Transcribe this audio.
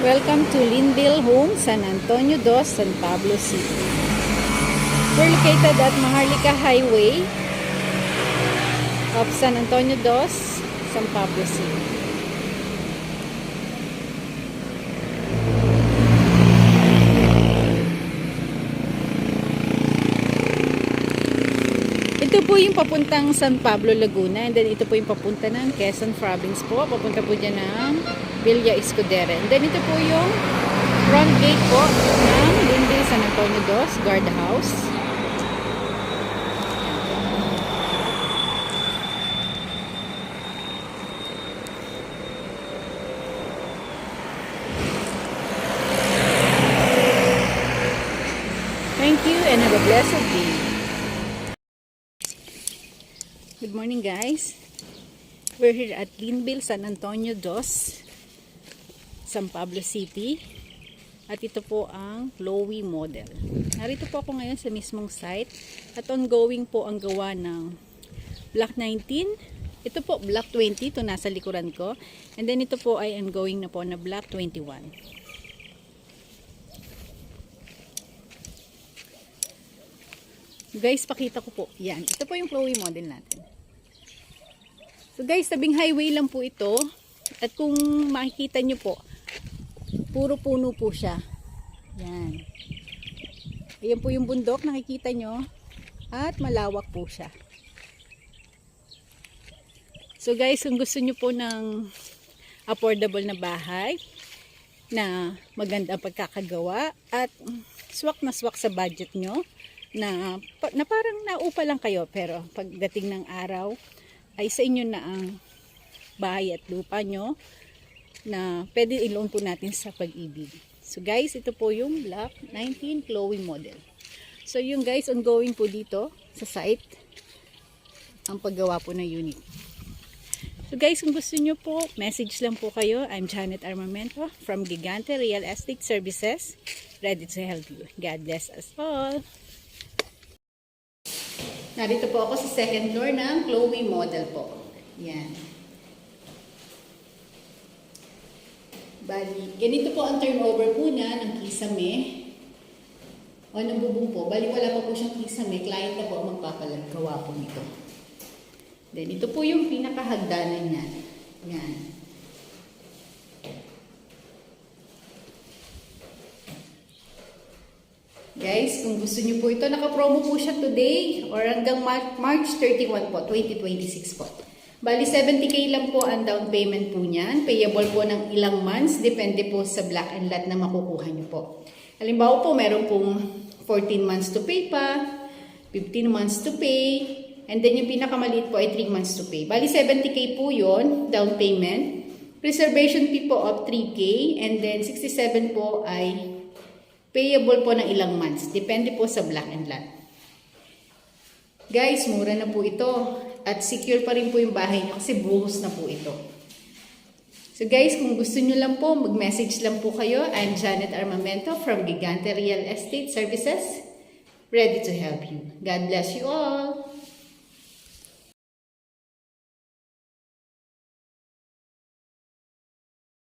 Welcome to Linville Home, San Antonio Dos, San Pablo City. We're located at Maharlika Highway of San Antonio Dos, San Pablo City. Ito po yung papuntang San Pablo, Laguna, and then ito po yung papunta ng Quezon Province po. Papunta po dyan ng Villa Escudero. And then ito po yung front gate po ng Linville San Antonio Dos Guardhouse. Thank you and have a blessed day. Good morning, guys. We're here at Linville San Antonio Dos, San Pablo City. At ito po ang Chloe model. Narito po ako ngayon sa mismong site. At ongoing po ang gawa ng Block 19. Ito po Block 20. Ito nasa likuran ko. And then ito po ay ongoing na po na Block 21. Guys, pakita ko po. Yan. Ito po yung Chloe model natin. So guys, tabing highway lang po ito. At kung makikita nyo po, puro puno po siya. Yan. Ayan po yung bundok, nakikita nyo. At malawak po siya. So guys, kung gusto nyo po ng affordable na bahay, na maganda ang pagkakagawa, at swak na swak sa budget nyo, na parang naupa lang kayo, pero pagdating ng araw ay sa inyo na ang bahay at lupa nyo na pwede i-loan po natin sa Pag-ibig. So guys, ito po yung Block 19 Chloe model. So yung guys, ongoing po dito sa site ang paggawa po ng unit. So guys, kung gusto nyo po, message lang po kayo. I'm Janet Armamento from Gigante Real Estate Services, ready to help you. God bless us all. Narito po ako sa second floor ng Chloe model po. Yan. Bali, ganito po ang turnover po na ng kisame o ng bubong po. Bali, wala pa po siyang kisame. Client na po ang magpapagawa po nito. Then, ito po yung pinakahagdanan niya. Yan. Guys, kung gusto niyo po ito, naka-promo po siya today or hanggang March 31 po, 2026 po. Bali, 70k lang po ang down payment po niyan. Payable po ng ilang months, depende po sa block and lot na makukuha niyo po. Halimbawa po, meron pong 14 months to pay pa, 15 months to pay, and then yung pinakamaliit po ay 3 months to pay. Bali, 70k po yon down payment. Reservation fee po of 3k, and then 67 po ay payable po ng ilang months. Depende po sa block and lot. Guys, mura na po ito. At secure pa rin po yung bahay nyo kasi buhos na po ito. So guys, kung gusto nyo lang po, mag-message lang po kayo. I'm Janet Armamento from Gigante Real Estate Services. Ready to help you. God bless you all.